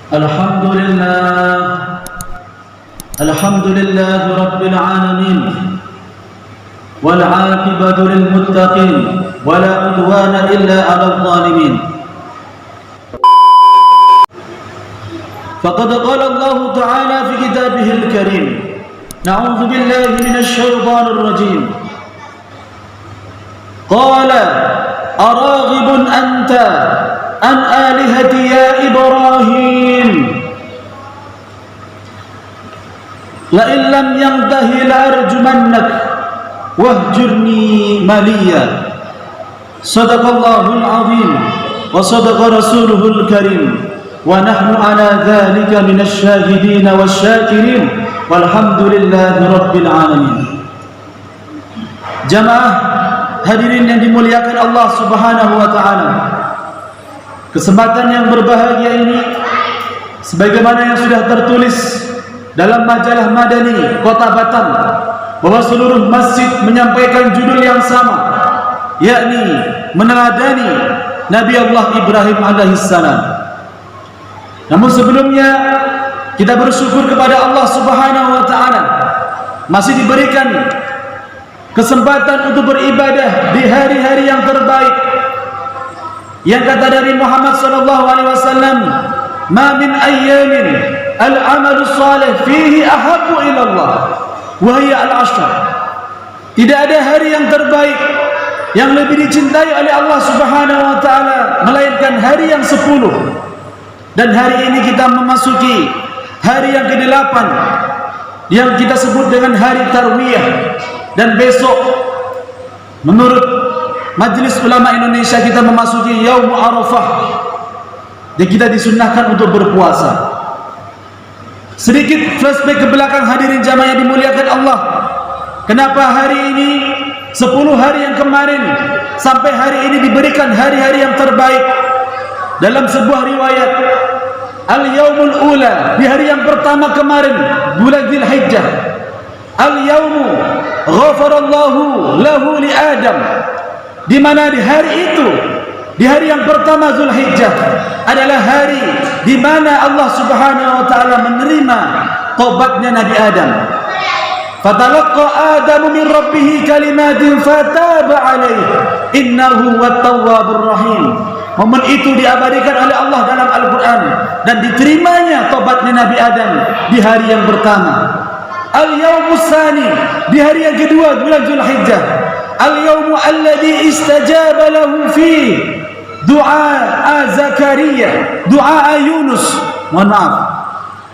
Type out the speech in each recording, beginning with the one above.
الحمد لله رب العالمين والعاقبة للمتقين ولا عدوان إلا على الظالمين. فقد قال الله تعالى في كتابه الكريم: نعوذ بالله من الشيطان الرجيم. قال: أراغب أنت عن آلهتي يا إبراهيم لئن لم ينته لأرجمنك واهجرني مليا. صدق الله العظيم وصدق رسوله الكريم ونحن على ذلك من الشاهدين والشاكرين والحمد لله رب العالمين. Jamaah hadirin yang dimuliakan Allah Subhanahu wa taala, kesempatan yang berbahagia ini sebagaimana yang sudah tertulis dalam majalah Madani Kota Batam bahwa seluruh masjid menyampaikan judul yang sama, yakni meneladani Nabi Allah Ibrahim alaihissalam. Namun sebelumnya kita bersyukur kepada Allah Subhanahu wa taala masih diberikan kesempatan untuk beribadah di hari-hari yang terbaik. Yang kata dari Muhammad sallallahu alaihi wasallam, "Ma min ayyamin al-'amalu shalih fihi ahabbu ila Allah wa hiya al-'ashr." Tidak ada hari yang terbaik yang lebih dicintai oleh Allah Subhanahu wa taala melainkan hari yang 10. Dan hari ini kita memasuki hari yang ke-8 yang kita sebut dengan hari Tarwiyah. Dan besok menurut Majelis Ulama Indonesia kita memasuki Yaum Arafah dan kita disunnahkan untuk berpuasa. Sedikit flashback ke belakang hadirin jamaah yang dimuliakan Allah. Kenapa hari ini 10 hari yang kemarin sampai hari ini diberikan hari-hari yang terbaik? Dalam sebuah riwayat, Al-Yaumul Ula, di hari yang pertama kemarin bulan Dzulhijjah, Al-Yaumu ghafarallahu lahu li Adam, di mana di hari itu, di hari yang pertama Dzulhijjah adalah hari di mana Allah Subhanahu wa taala menerima taubatnya Nabi Adam. Fatalaqqa Adamu min rabbih kalimatin fataba alaihi innahu wat-tawwabur rahim. Momen itu diabadikan oleh Allah dalam Al-Quran dan diterimanya taubatnya Nabi Adam di hari yang pertama. Al-Yaumus Tsani, di hari yang kedua bulan Dzulhijjah, Al-Yaumu alladhi istajaba lahu fi du'a Zakaria, du'a Yunus. Mohon maaf,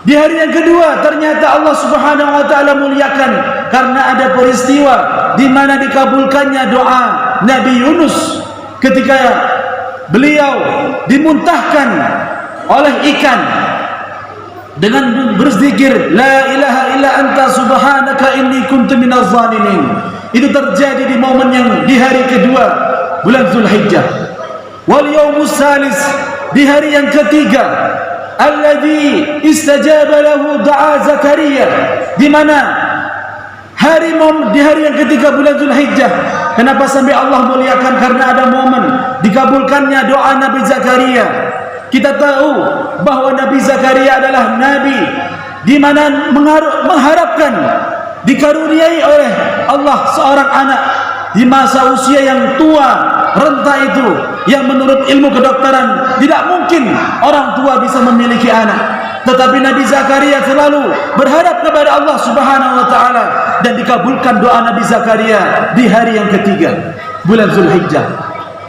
di hari yang kedua ternyata Allah Subhanahu wa taala muliakan karena ada peristiwa di mana dikabulkannya doa Nabi Yunus ketika beliau dimuntahkan oleh ikan dengan berzikir la ilaha illa anta subhanaka inni kuntu minaz zalimin. Itu terjadi di momen yang di hari kedua bulan Dzulhijjah. Wal yaumus salis, di hari yang ketiga, alladzi istajaba lahu du'a Zakaria, di mana di hari yang ketiga bulan Dzulhijjah. Kenapa sampai Allah muliakan? Karena ada momen dikabulkannya doa Nabi Zakaria. Kita tahu bahwa Nabi Zakaria adalah nabi di mana mengharapkan dikaruniai oleh Allah seorang anak di masa usia yang tua renta itu, yang menurut ilmu kedokteran tidak mungkin orang tua bisa memiliki anak. Tetapi Nabi Zakaria selalu berharap kepada Allah Subhanahu wa taala dan dikabulkan doa Nabi Zakaria di hari yang ketiga bulan Dzulhijjah.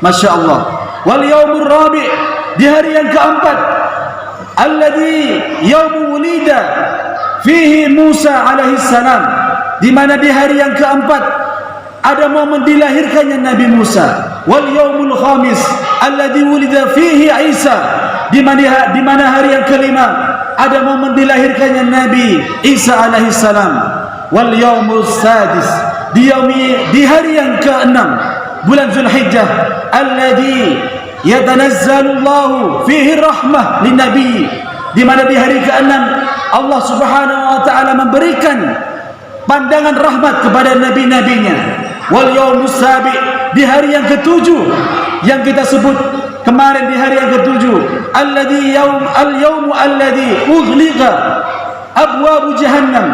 Masya Allah. Wal yaumur rabi', di hari yang keempat, alladzi yaumu wulida fihi Musa alaihi salam, di mana di hari yang keempat ada momen dilahirkannya Nabi Musa. Wal yaumul khamis alladzi wulida fihi Isa, di mana hari yang kelima ada momen dilahirkannya Nabi Isa alaihi salam. Wal yaumul sadis, di hari yang keenam bulan Dzulhijjah, alladzi yatanazzalullahu fihi rahmah linabi, di mana di hari ke-6 Allah Subhanahu wa taala memberikan pandangan rahmat kepada nabi-nabinya. Wal yaumus sabi', di hari yang ke-7 yang kita sebut kemarin di hari yang ketujuh, al-yawmu alladhi ughliqa abwabu jahannam.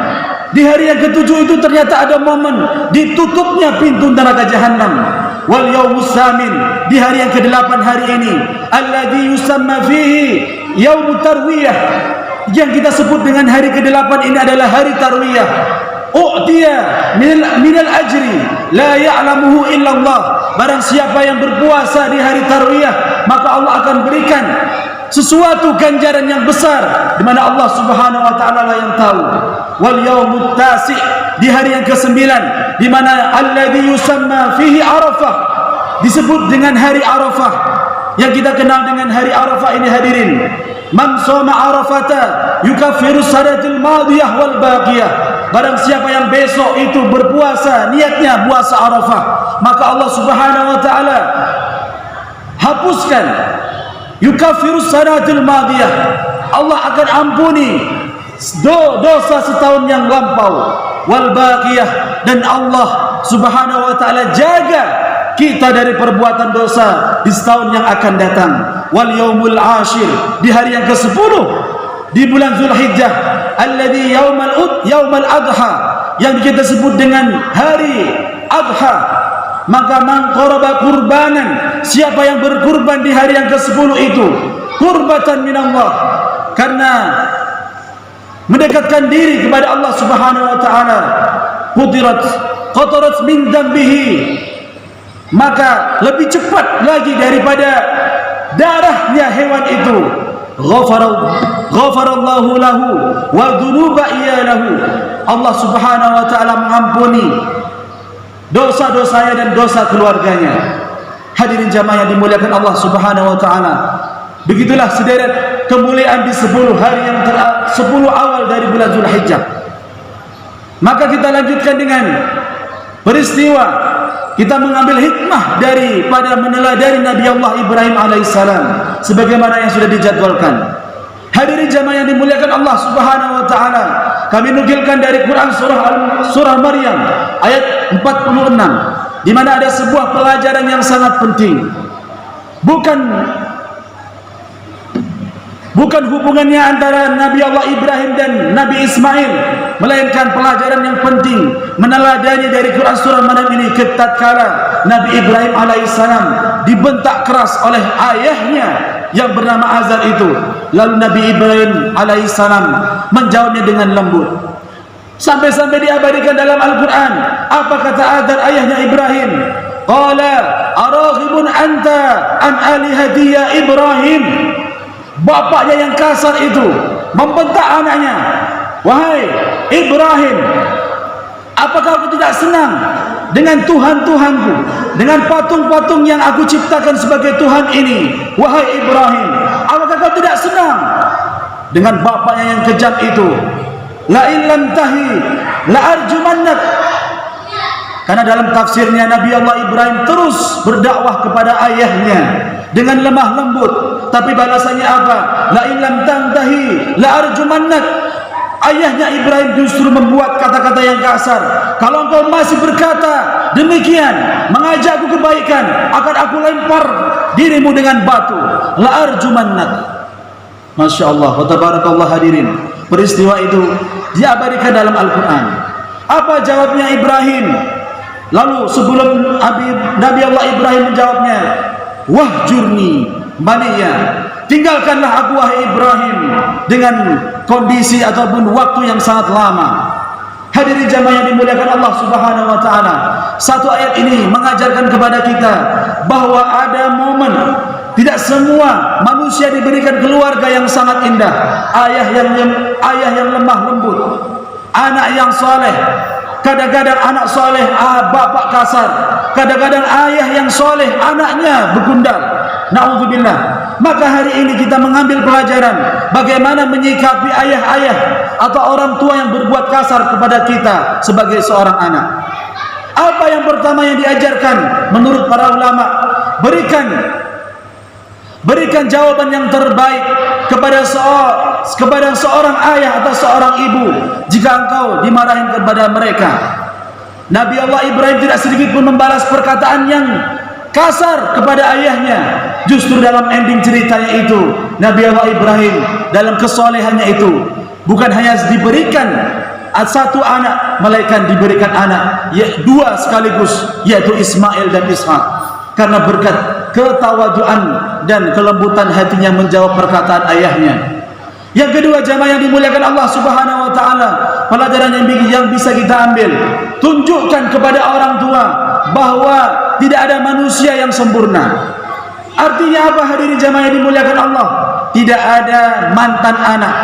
Di hari yang ketujuh itu ternyata ada momen ditutupnya pintu neraka jahanam. Wal yawmus samin, di hari yang ke-8 hari ini, alladhi yusamma fihi yaumut tarwiyah, yang kita sebut dengan hari ke-8 ini adalah hari tarwiyah. U'tiya minal ajri la ya'lamuhu illallah. Barang siapa yang berpuasa di hari tarwiyah, maka Allah akan berikan sesuatu ganjaran yang besar di mana Allah Subhanahu wa taala lah yang tahu. Wal yaumut tasi', di hari yang ke-9, di mana alladzi yusamma fihi Arafah, disebut dengan hari Arafah, yang kita kenal dengan hari Arafah ini hadirin. Man shoma Arafata yukaffiru sanatil madiyah wal baqiyah. Barang siapa yang besok itu berpuasa, niatnya puasa Arafah, maka Allah Subhanahu wa taala hapuskan yukaffiru sanatil madiyah. Allah akan ampuni dosa setahun yang lampau, wal baqiyah, dan Allah Subhanahu wa taala jaga kita dari perbuatan dosa di setahun yang akan datang. Wal yaumul ashir, di hari yang ke-10 di bulan Zulhijjah, alladhi yaumal adha, yang kita sebut dengan hari adha. Maka man qaraba qurbanan, siapa yang berkurban di hari yang ke-10 itu qurbatan minallah, karena mendekatkan diri kepada Allah Subhanahu wa taala, qatarat min dambihi, maka lebih cepat lagi daripada darahnya hewan itu. Ghafarallahu lahu wa dhunuba iyalahu, Allah Subhanahu wa taala mengampuni dosa-dosanya dan dosa keluarganya. Hadirin jamaah yang dimuliakan Allah Subhanahu wa taala, begitulah sederet kemuliaan di 10 hari yang 10 awal dari bulan Zulhijjah. Maka kita lanjutkan dengan peristiwa, kita mengambil hikmah daripada meneladani Nabi Allah Ibrahim alaihissalam sebagaimana yang sudah dijadwalkan. Hadirin jamaah yang dimuliakan Allah Subhanahu wa taala, kami nukilkan dari Quran surah Maryam ayat 46, di mana ada sebuah pelajaran yang sangat penting. Bukan hubungannya antara Nabi Allah Ibrahim dan Nabi Ismail, melainkan pelajaran yang penting meneladani dari Quran surah Maryam ini tatkala Nabi Ibrahim alaihissalam dibentak keras oleh ayahnya yang bernama Azar itu. Lalu Nabi Ibrahim alaihissalam menjawabnya dengan lembut, sampai-sampai diabadikan dalam Al-Quran. Apa kata Azar ayahnya Ibrahim? Qala araghibun anta an alihati ya Ibrahim. Bapaknya yang kasar itu membentak anaknya, wahai Ibrahim, apakah aku tidak senang dengan Tuhan-Tuhanku, dengan patung-patung yang aku ciptakan sebagai Tuhan ini? Wahai Ibrahim, apakah kau tidak senang dengan bapaknya yang kejam itu? La illam tahi la arjumannak. Karena dalam tafsirnya Nabi Allah Ibrahim terus berdakwah kepada ayahnya dengan lemah lembut, tapi balasannya apa? La illam tantahi la arjumannak. Ayahnya Ibrahim justru membuat kata-kata yang kasar. Kalau engkau masih berkata demikian, mengajakku kebaikan, akan aku lempar dirimu dengan batu. La arjumannak. Masya Allah, wa tabarakallah. Hadirin, peristiwa itu diabadikan dalam Al-Quran. Apa jawabnya Ibrahim? Lalu sebelum Nabi Allah Ibrahim menjawabnya, wahjurni maliya, tinggalkanlah aku wahai Ibrahim dengan kondisi ataupun waktu yang sangat lama. Hadirin jamaah yang dimuliakan Allah Subhanahu wa taala, satu ayat ini mengajarkan kepada kita bahwa ada momen tidak semua manusia diberikan keluarga yang sangat indah, ayah yang lemah lembut, anak yang soleh. Kadang-kadang anak soleh, bapak kasar. Kadang-kadang ayah yang soleh, anaknya begundal. Na'udzubillah. Maka hari ini kita mengambil pelajaran bagaimana menyikapi ayah-ayah atau orang tua yang berbuat kasar kepada kita sebagai seorang anak. Apa yang pertama yang diajarkan menurut para ulama? Berikan jawaban yang terbaik kepada seorang ayah atau seorang ibu jika engkau dimarahin kepada mereka. Nabi Allah Ibrahim tidak sedikit pun membalas perkataan yang kasar kepada ayahnya. Justru dalam ending ceritanya itu, Nabi Allah Ibrahim dalam kesolehannya itu bukan hanya diberikan satu anak, melainkan diberikan anak dua sekaligus, yaitu Ismail dan Ishak, karena berkat ketawaduan dan kelembutan hatinya menjawab perkataan ayahnya. Yang kedua, jamaah yang dimuliakan Allah Subhanahu wa taala, pelajaran yang bisa kita ambil, tunjukkan kepada orang tua bahwa tidak ada manusia yang sempurna. Artinya apa hadirin jamaah yang dimuliakan Allah? Tidak ada mantan anak.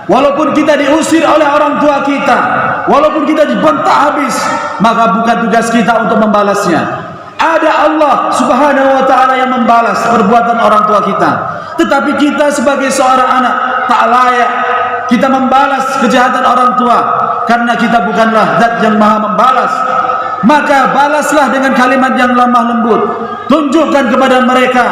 Walaupun kita diusir oleh orang tua kita, walaupun kita dibentak habis, maka bukan tugas kita untuk membalasnya. Ada Allah Subhanahu wa taala yang membalas perbuatan orang tua kita. Tetapi kita sebagai seorang anak tak layak kita membalas kejahatan orang tua, karena kita bukanlah zat yang maha membalas. Maka balaslah dengan kalimat yang lemah lembut. Tunjukkan kepada mereka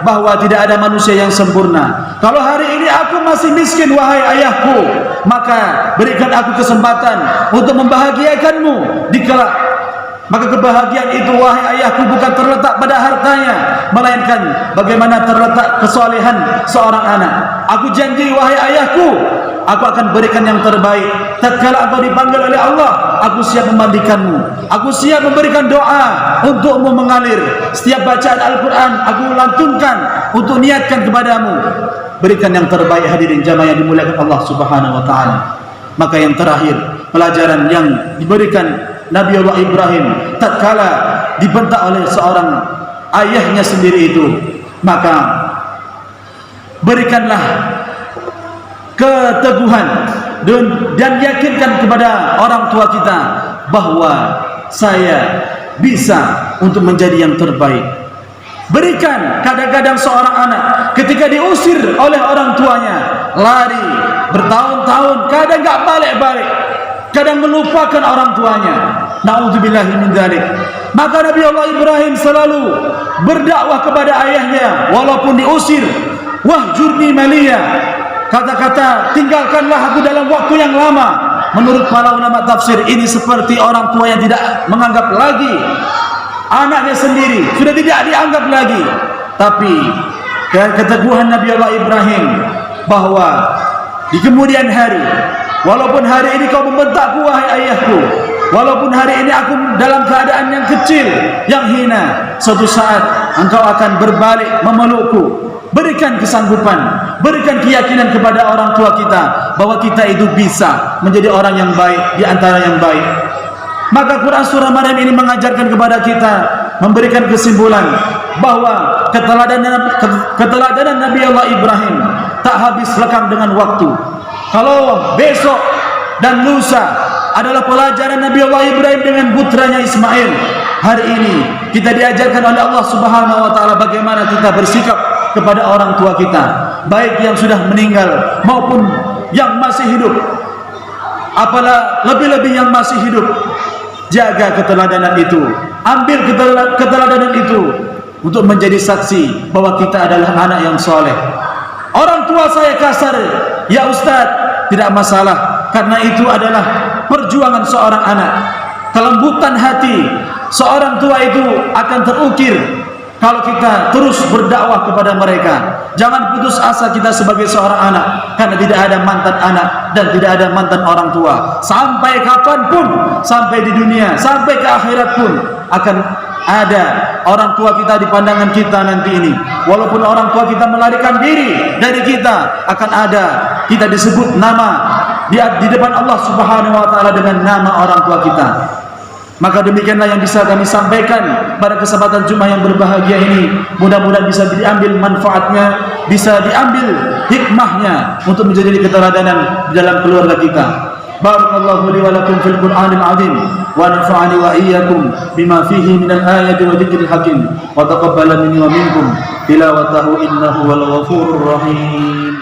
bahwa tidak ada manusia yang sempurna. Kalau hari ini aku masih miskin wahai ayahku, maka berikan aku kesempatan untuk membahagiakanmu di kelak. Maka kebahagiaan itu wahai ayahku bukan terletak pada hartanya, melainkan bagaimana terletak kesolehan seorang anak. Aku janji wahai ayahku, aku akan berikan yang terbaik. Tatkala engkau dipanggil oleh Allah, aku siap memandikanmu, aku siap memberikan doa untukmu mengalir. Setiap bacaan Al-Quran aku lantunkan untuk niatkan kepadamu. Berikan yang terbaik hadirin jamaah yang dimuliakan Allah Subhanahu wa taala. Maka yang terakhir, pelajaran yang diberikan Nabi Allah Ibrahim tatkala dibentak oleh seorang ayahnya sendiri itu, maka berikanlah keteguhan dan yakinkan kepada orang tua kita bahwa saya bisa untuk menjadi yang terbaik. Berikan, kadang-kadang seorang anak ketika diusir oleh orang tuanya lari bertahun-tahun, kadang gak balik-balik, kadang melupakan orang tuanya. Na'udzubillahi min dzalik. Maka Nabi Allah Ibrahim selalu berdakwah kepada ayahnya walaupun diusir. Wahjurni maliya, kata-kata tinggalkanlah aku dalam waktu yang lama. Menurut para ulama tafsir, ini seperti orang tua yang tidak menganggap lagi anaknya sendiri, sudah tidak dianggap lagi. Tapi keteguhan Nabi Allah Ibrahim bahwa di kemudian hari, walaupun hari ini kau membentakku wahai ayahku, walaupun hari ini aku dalam keadaan yang kecil, yang hina, suatu saat engkau akan berbalik memelukku. Berikan kesanggupan, berikan keyakinan kepada orang tua kita bahwa kita itu bisa menjadi orang yang baik di antara yang baik. Maka Quran surah Maryam ini mengajarkan kepada kita, memberikan kesimpulan bahwa keteladanan Nabi Allah Ibrahim tak habis lekang dengan waktu. Kalau besok dan lusa adalah pelajaran Nabi Allah Ibrahim dengan putranya Ismail, hari ini kita diajarkan oleh Allah Subhanahu wa taala bagaimana kita bersikap kepada orang tua kita, baik yang sudah meninggal maupun yang masih hidup. Apalah lebih-lebih yang masih hidup. Jaga keteladanan itu, ambil keteladanan itu untuk menjadi saksi bahwa kita adalah anak yang soleh. Orang tua saya kasar, ya Ustaz, tidak masalah, karena itu adalah perjuangan seorang anak. Kelembutan hati seorang tua itu akan terukir kalau kita terus berdakwah kepada mereka. Jangan putus asa kita sebagai seorang anak, karena tidak ada mantan anak dan tidak ada mantan orang tua. Sampai kapanpun, sampai di dunia, sampai ke akhirat pun akan ada orang tua kita di pandangan kita nanti ini. Walaupun orang tua kita melarikan diri dari kita, akan ada kita disebut nama di depan Allah Subhanahu wa taala dengan nama orang tua kita. Maka demikianlah yang bisa kami sampaikan pada kesempatan Jumat yang berbahagia ini. Mudah-mudahan bisa diambil manfaatnya, bisa diambil hikmahnya untuk menjadi keteladanan dalam keluarga kita. Barakallahu li wa lakum fil Qur'anil 'azim wa nafa'ani wa iyyakum bima fihi minal ayati wa dzikril hakim wa taqabbala minni wa minkum tilawatahu innahu wal ghafurur rahim.